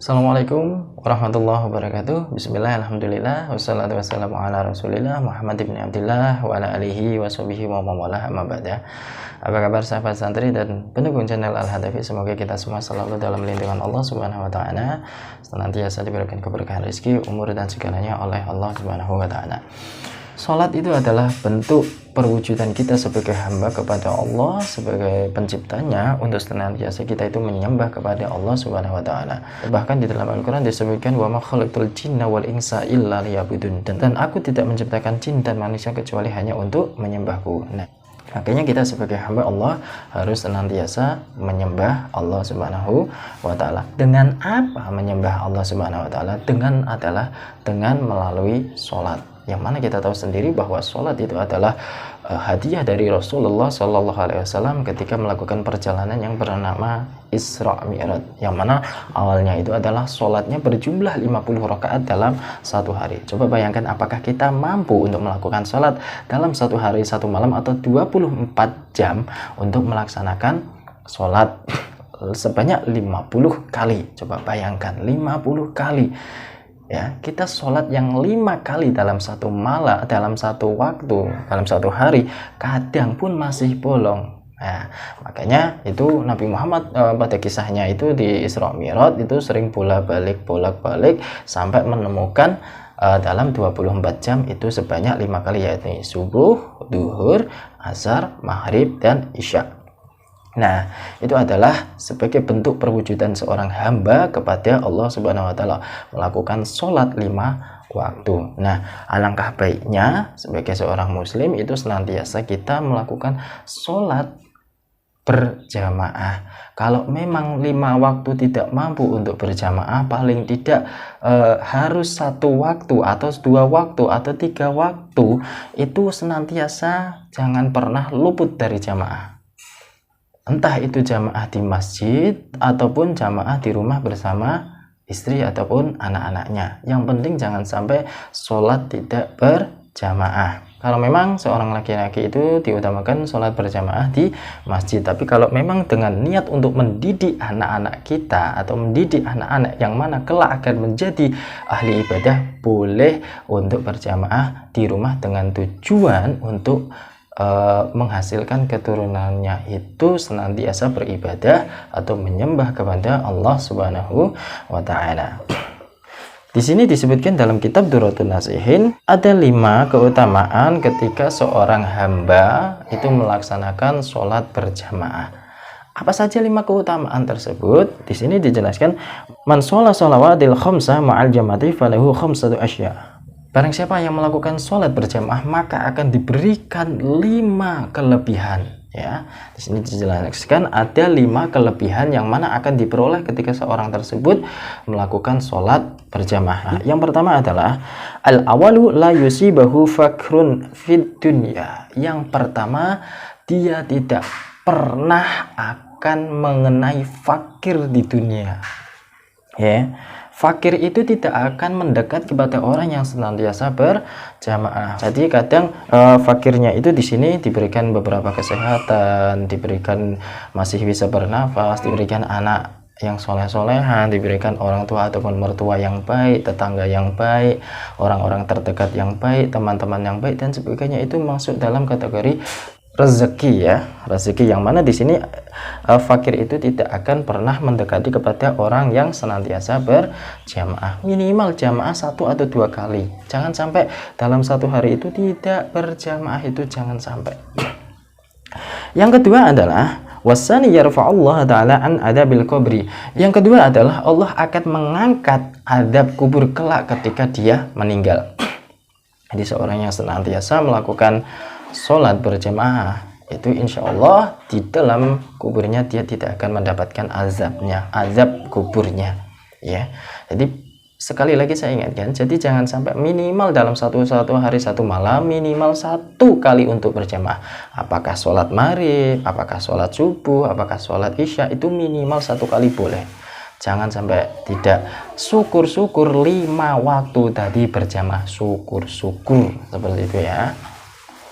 Assalamualaikum warahmatullahi wabarakatuh. Bismillah, alhamdulillah, wassalatu wassalamu ala rasulillah Muhammad ibn Abdillah wa ala alihi wa sahbihi wa mawalah amma ba'da. Apa kabar sahabat santri dan pendukung channel Al-Hadafi? Semoga kita semua selalu dalam lindungan Allah subhanahu wa ta'ala, senantiasa diberikan keberkahan rezeki, umur dan segalanya oleh Allah subhanahu wa ta'ala. Salat itu adalah bentuk perwujudan kita sebagai hamba kepada Allah, sebagai penciptanya, untuk senantiasa kita itu menyembah kepada Allah Subhanahu wa taala. Bahkan di dalam Al-Qur'an disebutkan wa ma khalaqtul jinna wal insa illa liya'budun, dan aku tidak menciptakan jin dan manusia kecuali hanya untuk menyembahku. Nah, makanya kita sebagai hamba Allah harus senantiasa menyembah Allah Subhanahu wa taala. Dengan apa menyembah Allah Subhanahu wa taala? Dengan melalui salat. Yang mana kita tahu sendiri bahwa sholat itu adalah hadiah dari Rasulullah Shallallahu Alaihi Wasallam ketika melakukan perjalanan yang bernama Isra Mi'raj, yang mana awalnya itu adalah sholatnya berjumlah 50 rakaat dalam satu hari. Coba bayangkan, apakah kita mampu untuk melakukan sholat dalam satu hari satu malam atau 24 jam untuk melaksanakan sholat sebanyak 50 kali. Coba bayangkan 50 kali. Ya, kita sholat yang 5 kali dalam satu malam, dalam satu waktu, dalam satu hari, kadang pun masih bolong. Nah, makanya itu Nabi Muhammad pada kisahnya itu di Isra Mi'raj itu sering bolak-balik sampai menemukan dalam 24 jam itu sebanyak 5 kali, yaitu subuh, duhur, asar, maghrib, dan isya. Nah, itu adalah sebagai bentuk perwujudan seorang hamba kepada Allah Subhanahu wa taala, melakukan sholat 5 waktu. Nah, alangkah baiknya sebagai seorang muslim itu senantiasa kita melakukan sholat berjamaah. Kalau memang 5 waktu tidak mampu untuk berjamaah, paling tidak harus 1 waktu atau 2 waktu atau 3 waktu itu senantiasa jangan pernah luput dari jamaah. Entah itu jamaah di masjid ataupun jamaah di rumah bersama istri ataupun anak-anaknya. Yang penting jangan sampai sholat tidak berjamaah. Kalau memang seorang laki-laki itu diutamakan sholat berjamaah di masjid. Tapi kalau memang dengan niat untuk mendidik anak-anak kita atau mendidik anak-anak yang mana kelak akan menjadi ahli ibadah, boleh untuk berjamaah di rumah dengan tujuan untuk menghasilkan keturunannya itu senantiasa beribadah atau menyembah kepada Allah Subhanahu wa taala. Di sini disebutkan dalam kitab Durratun Nasihin ada 5 keutamaan ketika seorang hamba itu melaksanakan sholat berjamaah. Apa saja 5 keutamaan tersebut? Di sini dijelaskan, man sholat sholawatil khamsah ma'al jamati falahu khamsatu asya. Barang siapa yang melakukan sholat berjamaah maka akan diberikan 5 kelebihan. Ya, di sini dijelaskan ada 5 kelebihan yang mana akan diperoleh ketika seorang tersebut melakukan sholat berjamaah. Yang pertama adalah al-awalu la yusibahu fakrun fid dunya. Yang pertama, dia tidak pernah akan mengenai fakir di dunia. Ya. Fakir itu tidak akan mendekat kepada orang yang senantiasa berjamaah. Jadi kadang fakirnya itu di sini diberikan beberapa kesehatan, diberikan masih bisa bernafas, diberikan anak yang soleh-solehan, diberikan orang tua ataupun mertua yang baik, tetangga yang baik, orang-orang terdekat yang baik, teman-teman yang baik, dan sebagainya. Itu masuk dalam kategori rezeki, ya, rezeki yang mana di sini fakir itu tidak akan pernah mendekati kepada orang yang senantiasa berjamaah. Minimal jamaah 1 atau 2 kali. Jangan sampai dalam satu hari itu tidak berjamaah, itu jangan sampai. Yang kedua adalah wasani yarfa'ullah ta'ala an adabil kubri. Yang kedua adalah Allah akan mengangkat adab kubur kelak ketika dia meninggal. Jadi seorang yang senantiasa melakukan sholat berjamaah itu insya Allah di dalam kuburnya dia tidak akan mendapatkan azab kuburnya, ya. Jadi sekali lagi saya ingatkan, jadi jangan sampai minimal dalam satu hari satu malam minimal 1 kali untuk berjamaah. Apakah sholat maghrib, apakah sholat subuh, apakah sholat isya, itu minimal 1 kali boleh. Jangan sampai tidak. Syukur-syukur 5 waktu tadi berjamaah, syukur-syukur seperti itu, ya.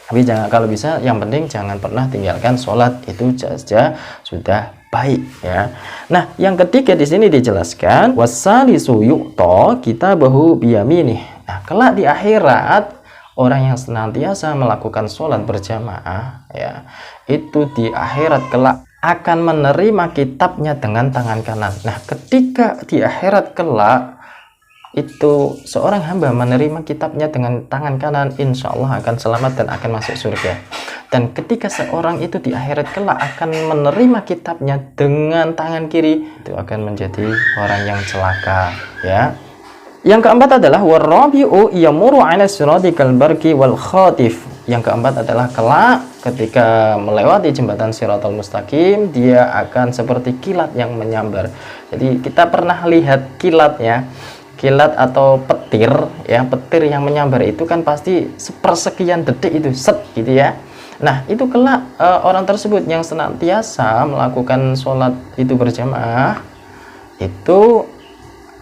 Tapi jangan, kalau bisa yang penting jangan pernah tinggalkan sholat, itu saja sudah baik ya. Nah, yang ketiga di sini dijelaskan wasalisu yu'ta kitabahu biyaminih. Nah, kelak di akhirat orang yang senantiasa melakukan sholat berjamaah ya, itu di akhirat kelak akan menerima kitabnya dengan tangan kanan. Nah, ketika di akhirat kelak itu seorang hamba menerima kitabnya dengan tangan kanan, insya Allah akan selamat dan akan masuk surga. Dan ketika seorang itu di akhirat kelak akan menerima kitabnya dengan tangan kiri, itu akan menjadi orang yang celaka ya. Yang keempat adalah warabi'u yamuru 'ala sirati kal barqi wal khatif. Yang keempat adalah kelak ketika melewati jembatan Shiratal Mustaqim, dia akan seperti kilat yang menyambar. Jadi kita pernah lihat kilat ya. Kilat atau petir ya, petir yang menyambar itu kan pasti sepersekian detik itu set gitu ya. Nah, itu kelak orang tersebut yang senantiasa melakukan sholat itu berjamaah itu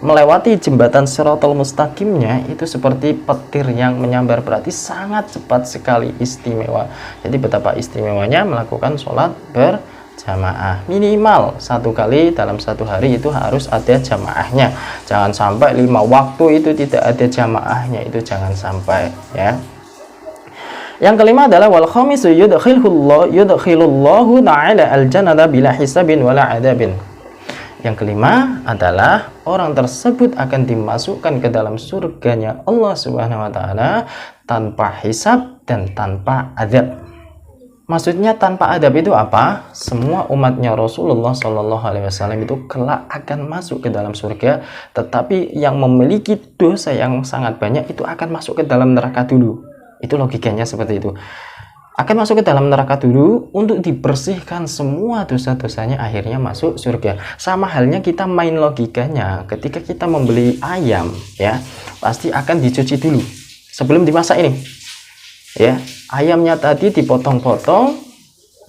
melewati jembatan Shiratal Mustaqimnya itu seperti petir yang menyambar, berarti sangat cepat sekali, istimewa. Jadi betapa istimewanya melakukan sholat berjamaah, minimal 1 kali dalam 1 hari itu harus ada jamaahnya. Jangan sampai 5 waktu itu tidak ada jamaahnya, itu jangan sampai ya. Yang kelima adalah wal khamisu yudkhilullahu ta'ala al-jannata bila hisabin wala adabin. Yang kelima adalah orang tersebut akan dimasukkan ke dalam surganya Allah Subhanahu wa taala tanpa hisab dan tanpa adab. Maksudnya tanpa adab itu apa? Semua umatnya Rasulullah Shallallahu Alaihi Wasallam itu kelak akan masuk ke dalam surga, tetapi yang memiliki dosa yang sangat banyak itu akan masuk ke dalam neraka dulu. Itu logikanya seperti itu. Akan masuk ke dalam neraka dulu untuk dibersihkan semua dosa-dosanya, akhirnya masuk surga. Sama halnya kita main logikanya, ketika kita membeli ayam ya, pasti akan dicuci dulu sebelum dimasak ini ya. Ayamnya tadi dipotong-potong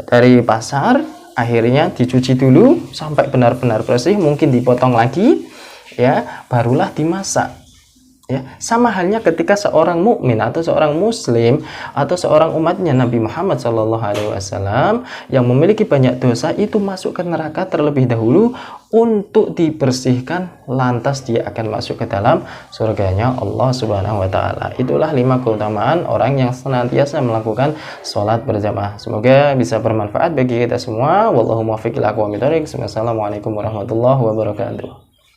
dari pasar, akhirnya dicuci dulu sampai benar-benar bersih, mungkin dipotong lagi ya, barulah dimasak. Ya, sama halnya ketika seorang mukmin atau seorang muslim atau seorang umatnya Nabi Muhammad SAW yang memiliki banyak dosa itu masuk ke neraka terlebih dahulu untuk dibersihkan, lantas dia akan masuk ke dalam surganya Allah Subhanahu wa taala. Itulah 5 keutamaan orang yang senantiasa melakukan sholat berjamaah. Semoga bisa bermanfaat bagi kita semua. Wallahu muwaffiq ila aqwamit thoriq. Wassalamualaikum warahmatullahi wabarakatuh.